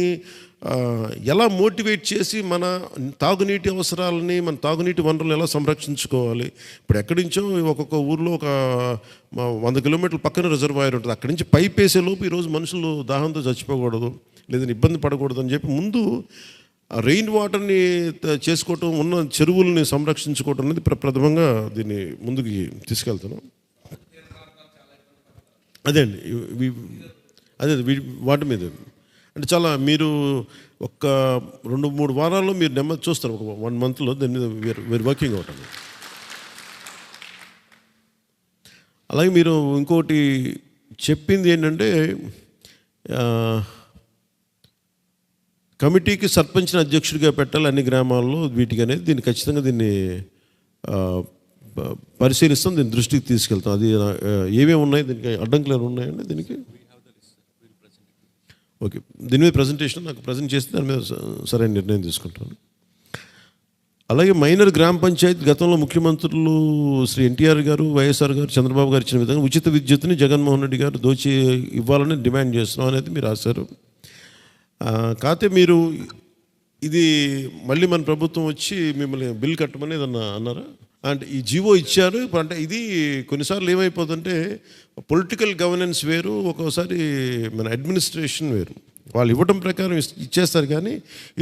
ఎలా మోటివేట్ చేసి మన తాగునీటి అవసరాలని, మన తాగునీటి వనరులు ఎలా సంరక్షించుకోవాలి. ఇప్పుడు ఎక్కడి నుంచో ఒక్కొక్క ఊర్లో ఒక 100 కిలోమీటర్ల పక్కన రిజర్వాయర్ ఉంటుంది. అక్కడి నుంచి పైప్ వేసేలోపు ఈరోజు మనుషులు దాహంతో చచ్చిపోకూడదు, లేదని ఇబ్బంది పడకూడదు అని చెప్పి ముందు రెయిన్ వాటర్ని చేసుకోవటం, ఉన్న చెరువుల్ని సంరక్షించుకోవటం అనేది ప్రథమంగా దీన్ని ముందుకు తీసుకెళ్తున్నాం. అదే అండి, అదే వాటి మీద అంటే చాలా మీరు ఒక 2-3 వారాల్లో మీరు నెమ్మది చూస్తారు. ఒక 1 మంత్లో దాని మీద వేర్ వర్కింగ్ అవుట్ అండి. అలాగే మీరు ఇంకోటి చెప్పింది ఏంటంటే కమిటీకి సర్పంచ్ని అధ్యక్షుడిగా పెట్టాలి అన్ని గ్రామాల్లో వీటికి అనేది. దీన్ని ఖచ్చితంగా దీన్ని పరిశీలిస్తాం, దీని దృష్టికి తీసుకెళ్తాం. అది ఏమేమి ఉన్నాయి, దీనికి అడ్డంకులు ఉన్నాయండి దీనికి. ఓకే, దీని మీద ప్రజెంటేషన్ నాకు ప్రజెంట్ చేస్తే దాని మీద సరైన నిర్ణయం తీసుకుంటాను. అలాగే మైనర్ గ్రామ పంచాయతీ గతంలో ముఖ్యమంత్రులు శ్రీ ఎన్టీఆర్ గారు, వైఎస్ఆర్ గారు, చంద్రబాబు గారు ఇచ్చిన విధంగా ఉచిత విద్యుత్ని జగన్మోహన్ రెడ్డి గారు దోచి ఇవ్వాలని డిమాండ్ చేస్తున్నాం అనేది మీరు రాశారు. కాకపోతే మీరు ఇది మళ్ళీ మన ప్రభుత్వం వచ్చి మిమ్మల్ని బిల్ కట్టమని ఏదన్నా అన్నారా? అంటే ఈ జీవో ఇచ్చారు. అంటే ఇది కొన్నిసార్లు ఏమైపోతుందంటే పొలిటికల్ గవర్నెన్స్ వేరు, ఒక్కోసారి మన అడ్మినిస్ట్రేషన్ వేరు. వాళ్ళు ఇవ్వటం ప్రకారం ఇచ్చేస్తారు, కానీ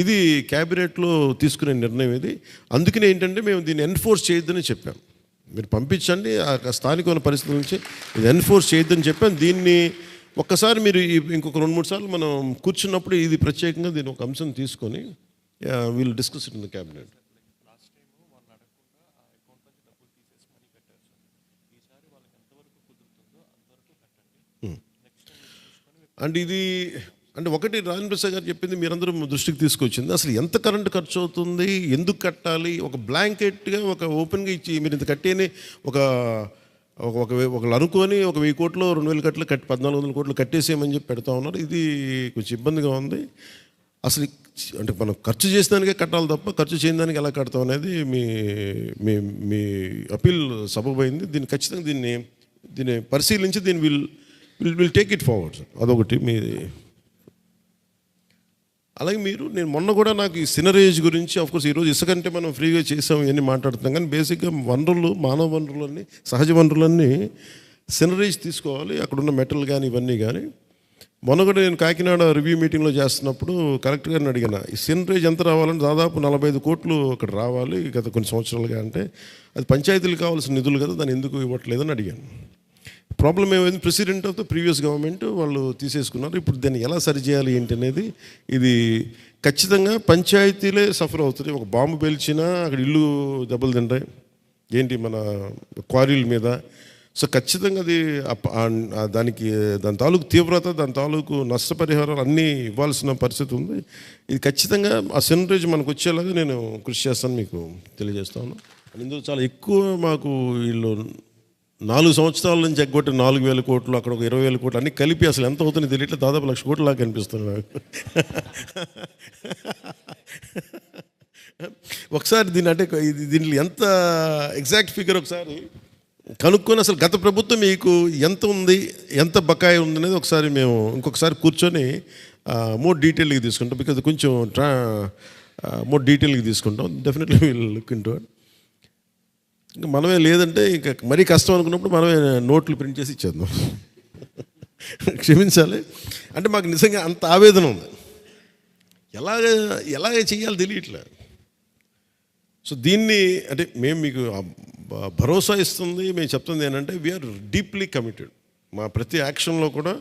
ఇది క్యాబినెట్లో తీసుకునే నిర్ణయం ఇది. అందుకనే ఏంటంటే మేము దీన్ని ఎన్ఫోర్స్ చేయొద్దని చెప్పాం. మీరు పంపించండి, ఆ స్థానికమైన పరిస్థితుల నుంచి ఇది ఎన్ఫోర్స్ చేయొద్దని చెప్పాం. దీన్ని ఒక్కసారి మీరు ఇంకొక 2-3 సార్లు మనం కూర్చున్నప్పుడు ఇది ప్రత్యేకంగా దీని ఒక అంశం తీసుకొని wheel discuss it in the cabinet. And ఇది అంటే ఒకటి రాజేంద్ర ప్రసాద్ గారు చెప్పింది మీరందరూ దృష్టికి తీసుకొచ్చింది. అసలు ఎంత కరెంటు ఖర్చు అవుతుంది, ఎందుకు కట్టాలి, ఒక బ్లాంకెట్గా ఒక ఓపెన్గా ఇచ్చి మీరు ఇంత కట్టేని ఒకళ్ళు అనుకొని 1000 కోట్లు 2000 కోట్లు 1400 కోట్లు కట్టేసేయమని చెప్పి పెడతా ఉన్నారు. ఇది కొంచెం ఇబ్బందిగా ఉంది. అసలు అంటే మనం ఖర్చు చేసేదానికే కట్టాలి తప్ప ఖర్చు చేయని దానికి ఎలా కడతాం అనేది మీ అపీల్ సబబైంది. దీన్ని ఖచ్చితంగా దీన్ని పరిశీలించి దీన్ని విల్ టేక్ ఇట్ ఫార్వర్డ్. అదొకటి మీ. అలాగే నేను మొన్న కూడా నాకు ఈ సినరేజ్ గురించి, ఆఫ్కోర్స్ ఈరోజు ఇసుకంటే మనం ఫ్రీగా చేసాం ఇవన్నీ మాట్లాడుతున్నాం, కానీ బేసిక్గా వనరులు, మానవ వనరులన్నీ, సహజ వనరులన్నీ సినరేజ్ తీసుకోవాలి, అక్కడున్న మెటల్ కానీ ఇవన్నీ. కానీ మొన్న కూడా నేను కాకినాడ రివ్యూ మీటింగ్లో చేస్తున్నప్పుడు కలెక్టర్ గారిని అడిగిన, ఈ సినరేజ్ ఎంత రావాలంటే దాదాపు 45 కోట్లు అక్కడ రావాలి గత కొన్ని సంవత్సరాలుగా. అంటే అది పంచాయతీలకు కావాల్సిన నిధులు కదా, దాన్ని ఎందుకు ఇవ్వట్లేదని అడిగాను. ప్రాబ్లం ఏమైంది, president of the previous government వాళ్ళు తీసేసుకున్నారు. ఇప్పుడు దాన్ని ఎలా సరిచేయాలి ఏంటి అనేది, ఇది ఖచ్చితంగా పంచాయతీలే సఫర్ అవుతుంది. ఒక బాంబు పేల్చినా అక్కడ ఇల్లు దెబ్బలు తింటాయి ఏంటి మన క్వారీల మీద. సో ఖచ్చితంగా అది దాని తాలూకు తీవ్రత, దాని తాలూకు నష్టపరిహారాలు అన్నీ ఇవ్వాల్సిన పరిస్థితి ఉంది. ఇది ఖచ్చితంగా ఆ సినరేజ్ మనకు వచ్చేలాగా నేను కృషి చేస్తాను, మీకు తెలియజేస్తాను. ఇందులో చాలా ఎక్కువ మాకు వీళ్ళు 4 సంవత్సరాల నుంచి ఎగ్గొట్టి 4000 కోట్లు, అక్కడ ఒక 20,000 కోట్లు అన్నీ కలిపి అసలు ఎంత అవుతుందో తెలియట్లేదు. దాదాపు 1,00,000 కోట్లు లాగా కనిపిస్తుంది నాకు. ఒకసారి దీంట్లో ఎంత ఎగ్జాక్ట్ ఫిగర్ ఒకసారి కనుక్కొని అసలు గత ప్రభుత్వం మీకు ఎంత ఉంది, ఎంత బకాయి ఉంది అనేది ఒకసారి మేము ఇంకొకసారి కూర్చొని మోర్ డీటెయిల్గా తీసుకుంటాం. బికాజ్ కొంచెం మోర్ డీటెయిల్గా తీసుకుంటాం. Definitely will look into it. ఇంకా మనమే లేదంటే ఇంకా మరీ కష్టం అనుకున్నప్పుడు మనమే నోట్లు ప్రింట్ చేసి ఇచ్చేద్దాం. క్షమించాలి, అంటే మాకు నిజంగా అంత ఆవేదన ఉంది, ఎలాగ చేయాలో తెలియట్లే. సో దీన్ని అంటే మేము మీకు భరోసా ఇస్తుంది, మేము చెప్తుంది ఏంటంటే వీఆర్ డీప్లీ కమిటెడ్. మా ప్రతి యాక్షన్లో కూడా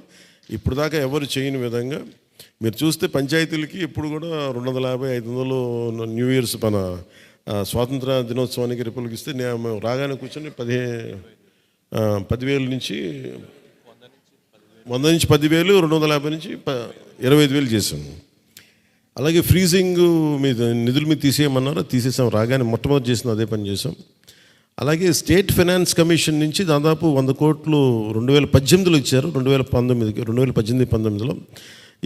ఇప్పుడు దాకా ఎవరు చేయని విధంగా మీరు చూస్తే పంచాయతీలకి ఎప్పుడు కూడా 250-500 న్యూ ఇయర్స్ మన స్వాతంత్ర దినోత్సవానికి రిపబ్లిక్ ఇస్తే మేము రాగానే కూర్చొని 10,000 నుంచి 100 నుంచి 10,000, 250 నుంచి 25,000 చేసాము. అలాగే ఫ్రీజింగ్ మీద నిధుల మీద తీసేయమన్నారో తీసేసాం, రాగానే మొట్టమొదటి చేసిన అదే పని చేసాం. అలాగే స్టేట్ ఫైనాన్స్ కమిషన్ నుంచి దాదాపు 100 కోట్లు 2018లో ఇచ్చారు, 2018-19లో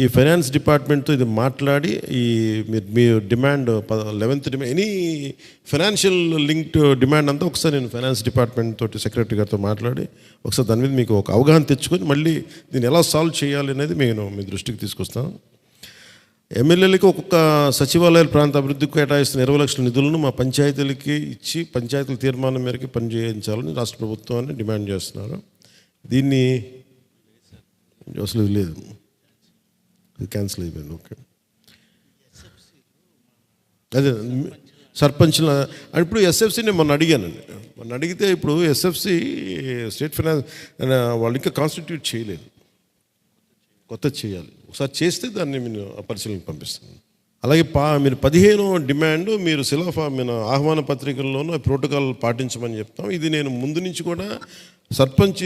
ఈ ఫైనాన్స్ డిపార్ట్మెంట్తో ఇది మాట్లాడి ఈ మీ demand 11th demand any financial linked demand అంతా ఒకసారి నేను ఫైనాన్స్ డిపార్ట్మెంట్ తోటి సెక్రటరీ గారితో మాట్లాడి ఒకసారి దాని మీద మీకు ఒక అవగాహన తెచ్చుకొని మళ్ళీ దీన్ని ఎలా సాల్వ్ చేయాలి అనేది నేను మీ దృష్టికి తీసుకొస్తాను. ఎమ్మెల్యేలకి ఒక్కొక్క సచివాలయాల ప్రాంత అభివృద్ధికి కేటాయిస్తున్న 20 లక్షల నిధులను మా పంచాయతీలకి ఇచ్చి పంచాయతీల తీర్మానం మేరకు పనిచేయించాలని రాష్ట్ర ప్రభుత్వాన్ని డిమాండ్ చేస్తున్నారు. దీన్ని అసలు లేదు, ఇది క్యాన్సిల్ అయిపోయింది. ఓకే, అదే సర్పంచ్ల ఇప్పుడు ఎస్ఎఫ్సి నేను మొన్న అడిగానండి. మొన్న అడిగితే ఇప్పుడు ఎస్ఎఫ్సి స్టేట్ ఫైనాన్స్ వాళ్ళు ఇంకా కాన్స్టిట్యూట్ చేయలేదు, కొత్త చేయాలి. ఒకసారి చేస్తే దాన్ని నేను పరిశీలనకు పంపిస్తాను. అలాగే మీరు 15వ డిమాండ్ మీరు మన ఆహ్వాన పత్రికల్లోనూ ప్రోటోకాల్ పాటించమని చెప్తాం. ఇది నేను ముందు నుంచి కూడా సర్పంచ్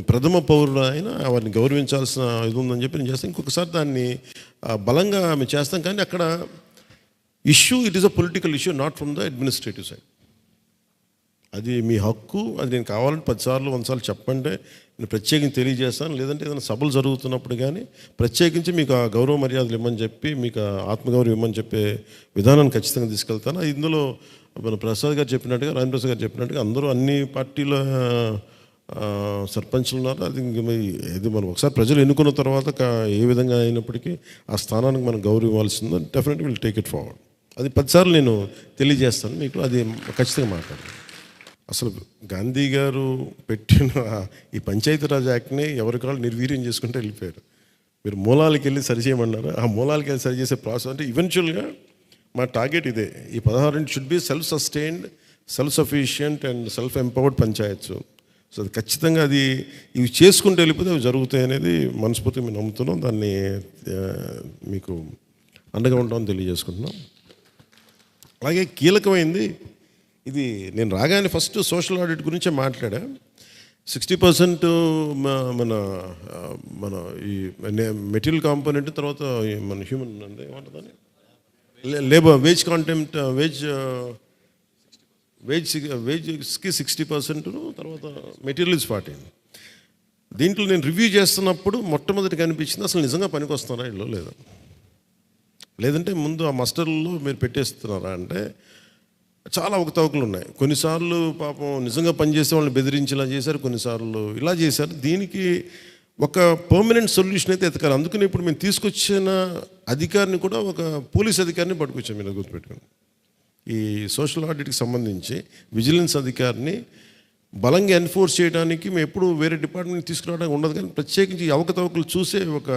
ప్రథమ పౌరుడు అయినా వారిని గౌరవించాల్సిన ఇది ఉందని చెప్పి నేను చేస్తాను. ఇంకొకసారి దాన్ని బలంగా మేము చేస్తాం. కానీ అక్కడ it is a political issue, not from the administrative side. అది మీ హక్కు, అది నేను కావాలంటే 10 సార్లు 100 సార్లు చెప్పంటే నేను ప్రత్యేకించి తెలియజేస్తాను. లేదంటే ఏదైనా సభలు జరుగుతున్నప్పుడు కానీ ప్రత్యేకించి మీకు ఆ గౌరవ మర్యాదలు ఇవ్వమని చెప్పి, మీకు ఆత్మగౌరవం ఇవ్వమని చెప్పే విధానాన్ని ఖచ్చితంగా తీసుకెళ్తాను. ఇందులో మన ప్రసాద్ గారు చెప్పినట్టుగా, రాజేంద్ర ప్రసాద్ గారు చెప్పినట్టుగా అందరూ అన్ని పార్టీల సర్పంచ్లు ఉన్నారు. అది ఇది మనం ఒకసారి ప్రజలు ఎన్నుకున్న తర్వాత ఏ విధంగా అయినప్పటికీ ఆ స్థానానికి మనం గౌరవం ఇవ్వాల్సిందో డెఫినెట్గా విల్ టేక్ ఇట్ ఫార్వర్డ్. అది 10 సార్లు నేను తెలియజేస్తాను మీకు, అది ఖచ్చితంగా మాట్లాడతాను. అసలు గాంధీ గారు పెట్టిన ఈ పంచాయతీరాజ్ యాక్ట్ని ఎవరికాళ్ళు నిర్వీర్యం చేసుకుంటే వెళ్ళిపోయారు. మీరు మూలాలకి వెళ్ళి సరిచేయమన్నారు. ఆ మూలాలకి వెళ్ళి సరిచేసే ప్రాసెస్ అంటే ఈవెన్చువల్గా మా టార్గెట్ ఇదే. ఈ 16 should be self sustained, self sufficient and self empowered panchayats. So అది ఖచ్చితంగా అది ఇవి చేసుకుంటూ వెళ్ళిపోతే అవి జరుగుతాయి అనేది మనస్ఫూర్తిగా మేము నమ్ముతున్నాం. దాన్ని మీకు అండగా ఉంటామని తెలియజేసుకుంటున్నాం. అలాగే కీలకమైంది ఇది, నేను రాగానే ఫస్ట్ సోషల్ ఆడిట్ గురించే మాట్లాడా. 60% మన మన ఈ మెటీరియల్ కాంపోనెంట్, తర్వాత మన హ్యూమన్ అంటే ఏమంటుందని లేబర్ వేజ్కి 60%, తర్వాత మెటీరియల్ ఇస్ 40. దీంట్లో నేను రివ్యూ చేస్తున్నప్పుడు మొట్టమొదటి కనిపించింది అసలు నిజంగా పనికి వస్తున్నారా ఇల్లు లేదా, లేదంటే ముందు ఆ మస్టర్లో మీరు పెట్టేస్తున్నారా అంటే చాలా అవకతవకలు ఉన్నాయి. కొన్నిసార్లు పాపం నిజంగా పనిచేసే వాళ్ళని బెదిరించేలా చేశారు, కొన్నిసార్లు ఇలా చేశారు. దీనికి ఒక పర్మనెంట్ సొల్యూషన్ అయితే ఎతకాలి. అందుకని ఇప్పుడు మేము తీసుకొచ్చిన అధికారిని కూడా ఒక పోలీస్ అధికారిని పట్టుకొచ్చాం. మీరు గుర్తుపెట్టుకోండి, ఈ సోషల్ ఆడిట్కి సంబంధించి విజిలెన్స్ అధికారిని బలంగా ఎన్ఫోర్స్ చేయడానికి మేము ఎప్పుడు వేరే డిపార్ట్మెంట్ తీసుకురావడానికి ఉండదు. కానీ ప్రత్యేకించి అవకతవకలు చూసే ఒక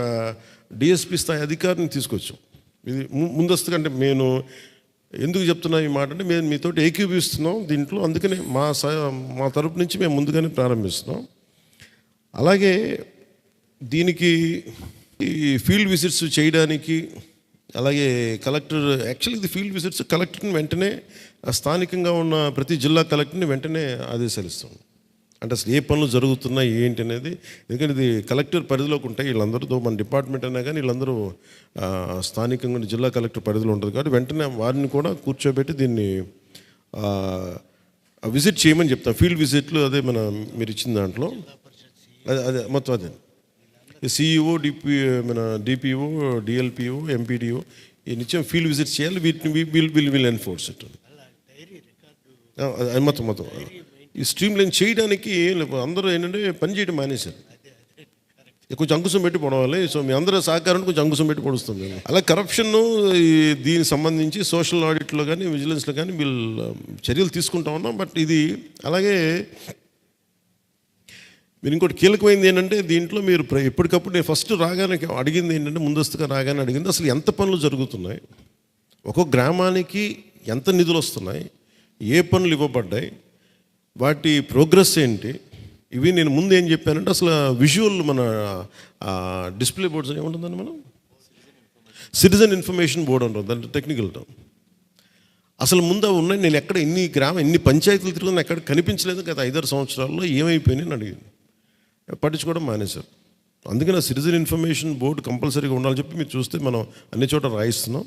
డిఎస్పీ స్థాయి అధికారిని తీసుకొచ్చాం. ఇది ముందస్తుగా, అంటే నేను ఎందుకు చెప్తున్నా ఈ మాట అంటే మేము మీతో ఏకీభవిస్తున్నాం దీంట్లో. అందుకనే మా తరపు నుంచి మేము ముందుగానే ప్రారంభిస్తున్నాం. అలాగే దీనికి ఈ ఫీల్డ్ విజిట్స్ చేయడానికి, అలాగే కలెక్టర్ యాక్చువల్లీ ఇది ఫీల్డ్ విజిట్స్ కలెక్టర్ని వెంటనే స్థానికంగా ఉన్న ప్రతి జిల్లా కలెక్టర్ని వెంటనే ఆదేశాలు ఇస్తాం. అంటే అసలు ఏ పనులు జరుగుతున్నాయి ఏంటి అనేది. ఎందుకంటే ఇది కలెక్టర్ పరిధిలోకి ఉంటాయి. వీళ్ళందరితో మన డిపార్ట్మెంట్ అయినా కానీ వీళ్ళందరూ స్థానికంగా జిల్లా కలెక్టర్ పరిధిలో ఉంటుంది కాబట్టి వెంటనే వారిని కూడా కూర్చోబెట్టి దీన్ని విజిట్ చేయమని చెప్తాం. ఫీల్డ్ విజిట్లు అదే మీరు ఇచ్చిన దాంట్లో అదే మొత్తం అదే సిఇఓ, డిపిఓ, డిఎల్పిఓ, ఎంపీడీఓ ఈ నిత్యం ఫీల్డ్ విజిట్ చేయాలి. వీటిని విల్ ఎన్ఫోర్స్ ఇట్. అది మొత్తం ఈ స్ట్రీమ్ లైన్ చేయడానికి అందరూ ఏంటంటే పని చేయడం మానేశారు. కొంచెం అంకుశం పెట్టి పొడవాలి. సో మీ అందరూ సహకారాన్ని కొంచెం అంకుశం పెట్టి పొడుస్తుంది. అలా కరప్షన్ దీనికి సంబంధించి సోషల్ ఆడిట్లో కానీ విజిలెన్స్లో కానీ వీళ్ళు చర్యలు తీసుకుంటా ఉన్నాం. బట్ ఇది అలాగే మీరు ఇంకోటి కీలకమైంది ఏంటంటే దీంట్లో మీరు ఎప్పటికప్పుడు నేను ఫస్ట్ రాగానే అడిగింది ఏంటంటే, ముందస్తుగా రాగానే అడిగింది అసలు ఎంత పనులు జరుగుతున్నాయి, ఒక్కొక్క గ్రామానికి ఎంత నిధులు వస్తున్నాయి, ఏ పనులు ఇవ్వబడ్డాయి, వాటి ప్రోగ్రెస్ ఏంటి. ఇవి నేను ముందు ఏం చెప్పానంటే అసలు విజువల్ మన డిస్ప్లే బోర్డ్స్ ఏముంటుందండి, మనం సిటిజన్ ఇన్ఫర్మేషన్ బోర్డు ఉంటుంది దాంట్లో టెక్నికల్ టర్మ్. అసలు ముందు అవి ఉన్నాయి. నేను ఎక్కడ ఎన్ని పంచాయతీలు తిరుగుతున్నా ఎక్కడ కనిపించలేదు. గత 5-6 సంవత్సరాల్లో ఏమైపోయినాయి అని అడిగింది. పట్టించుకోవడం మానేశారు. అందుకని ఆ సిటిజన్ ఇన్ఫర్మేషన్ బోర్డు కంపల్సరీగా ఉండాలని చెప్పి మీరు చూస్తే మనం అన్ని చోట రాయిస్తున్నాం.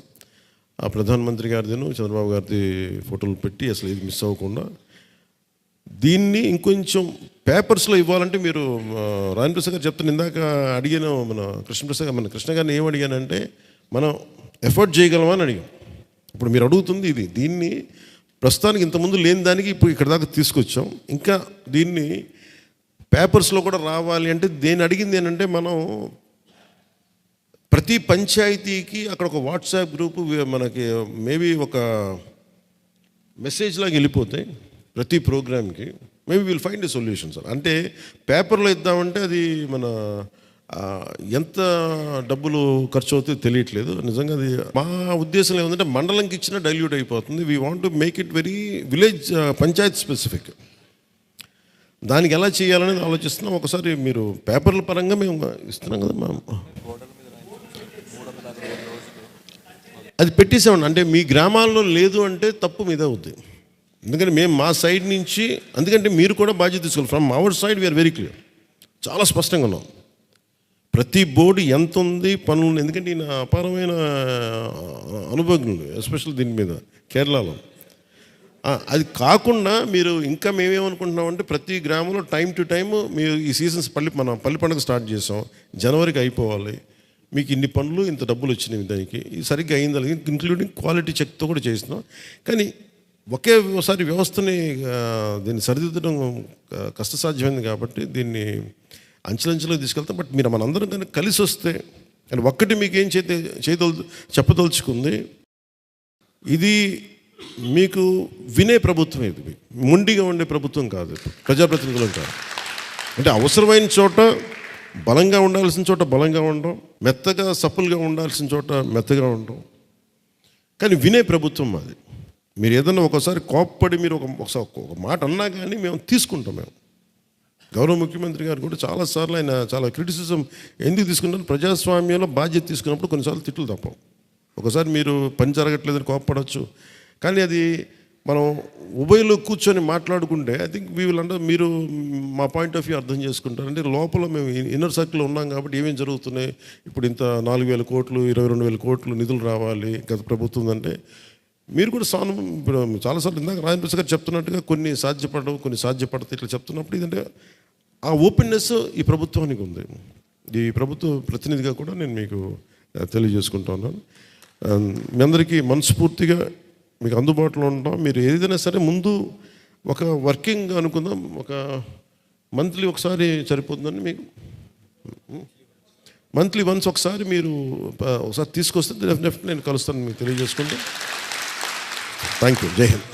ఆ ప్రధానమంత్రి గారిదిను చంద్రబాబు గారిది ఫోటోలు పెట్టి అసలు ఇది మిస్ అవ్వకుండా దీన్ని ఇంకొంచెం పేపర్స్లో ఇవ్వాలంటే మీరు రాయన్ ప్రసాద్ గారు చెప్తాను, ఇందాక అడిగాను మన కృష్ణ గారిని ఏం అడిగానంటే మనం ఎఫర్ట్ చేయగలమా అని అడిగాం. ఇప్పుడు మీరు అడుగుతుంది ఇది, దీన్ని ప్రస్తుతానికి ఇంతకుముందు లేని దానికి ఇప్పుడు ఇక్కడ దాకా తీసుకొచ్చాం. ఇంకా దీన్ని పేపర్స్లో కూడా రావాలి అంటే దేన్ని అడిగింది ఏంటంటే, మనం ప్రతి పంచాయతీకి అక్కడ ఒక వాట్సాప్ గ్రూపు మనకి మేబీ ఒక మెసేజ్ లాగా వెళ్ళిపోతాయి ప్రతి ప్రోగ్రామ్కి. Maybe will find a solution sir. అంటే పేపర్లో ఇద్దామంటే అది మన ఎంత డబ్బులు ఖర్చు అవుతుందో తెలియట్లేదు. నిజంగా అది మా ఉద్దేశం ఏమంటే మండలంకి ఇచ్చినా డైల్యూట్ అయిపోతుంది. We want to make it very village Panchayat specific. దానికి ఎలా చేయాలనేది ఆలోచిస్తున్నాం. ఒకసారి మీరు పేపర్ల పరంగా మేము ఇస్తున్నాం కదా మా అది పెట్టేసామండి. అంటే మీ గ్రామాల్లో లేదు అంటే తప్పు మీద అవుద్ది. ఎందుకంటే మేము మా సైడ్ నుంచి, అందుకంటే మీరు కూడా బాధ్యత తీసుకోవాలి. From our side we are very clear, చాలా స్పష్టంగా ఉన్నాం. ప్రతి బోర్డు ఎంత ఉంది, పనులు. ఎందుకంటే ఈయన అపారమైన అనుభవజ్ఞులు, ఎస్పెషల్ దీని మీద కేరళలో. అది కాకుండా మీరు ఇంకా మేమేమనుకుంటున్నామంటే ప్రతి గ్రామంలో టైం టు టైం మీరు ఈ సీజన్స్ మన పల్లి పండుగ స్టార్ట్ చేసాం, జనవరికి అయిపోవాలి, మీకు ఇన్ని పనులు ఇంత డబ్బులు వచ్చినాయి, దానికి సరిగ్గా అయిందా, ఇంక్లూడింగ్ క్వాలిటీ చెక్తో కూడా చేస్తున్నాం. కానీ ఒకేసారి వ్యవస్థని దీన్ని సరిదిద్దడం కష్టసాధ్యమైంది కాబట్టి దీన్ని అంచెలంచెలకు తీసుకెళ్తాం. బట్ మీరు మనందరం కానీ కలిసి వస్తే, అండ్ ఒక్కటి మీకు ఏం చెప్పదలుచుకుంది, ఇది మీకు వినే ప్రభుత్వం, ఇది మొండిగా ఉండే ప్రభుత్వం కాదు, ప్రజాప్రతినిధులు కాదు. అంటే అవసరమైన చోట బలంగా ఉండాల్సిన చోట బలంగా ఉండడం, మెత్తగా సప్పులుగా ఉండాల్సిన చోట మెత్తగా ఉండడం, కానీ వినే ప్రభుత్వం మాది. మీరు ఏదన్నా ఒకసారి కోప్పడి మీరు ఒక మాట అన్నా కానీ మేము తీసుకుంటాం. మేము గౌరవ ముఖ్యమంత్రి గారు కూడా చాలాసార్లు ఆయన చాలా క్రిటిసిజం ఎందుకు తీసుకుంటారు, ప్రజాస్వామ్యంలో బాధ్యత తీసుకున్నప్పుడు కొన్నిసార్లు తిట్లు తప్పం. ఒకసారి మీరు పని జరగట్లేదని కోప్పడవచ్చు, కానీ అది మనం ఉభయలో కూర్చొని మాట్లాడుకుంటే ఐ థింక్ వీ విల్ మీరు మా పాయింట్ ఆఫ్ వ్యూ అర్థం చేసుకుంటారు. అంటే లోపల మేము ఇన్నర్ సర్కిల్లో ఉన్నాం కాబట్టి ఏమేమి జరుగుతున్నాయి, ఇప్పుడు ఇంత 4,000 కోట్లు 22,000 కోట్లు నిధులు రావాలి గత ప్రభుత్వం అంటే మీరు కూడా ఇప్పుడు చాలాసార్లు ఇందాక రాజన్ ప్రసాద్ గారు చెప్తున్నట్టుగా కొన్ని సాధ్యపడవు, కొన్ని సాధ్యపడతాయి ఇట్లా చెప్తున్నప్పుడు ఇదంటే ఆ ఓపెన్నెస్ ఈ ప్రభుత్వానికి ఉంది. ఈ ప్రభుత్వ ప్రతినిధిగా కూడా నేను మీకు తెలియజేసుకుంటా ఉన్నాను. మీ అందరికీ మనస్ఫూర్తిగా మీకు అందుబాటులో ఉంటాం. మీరు ఏదైనా సరే ముందు ఒక వర్కింగ్ అనుకుందాం, ఒక మంత్లీ ఒకసారి సరిపోతుందని, మీకు మంత్లీ వన్స్ ఒకసారి మీరు ఒకసారి తీసుకొస్తే డెఫినెట్లీ నేను కలుస్తాను మీకు తెలియజేసుకుంటూ. Thank you. జై హింద్.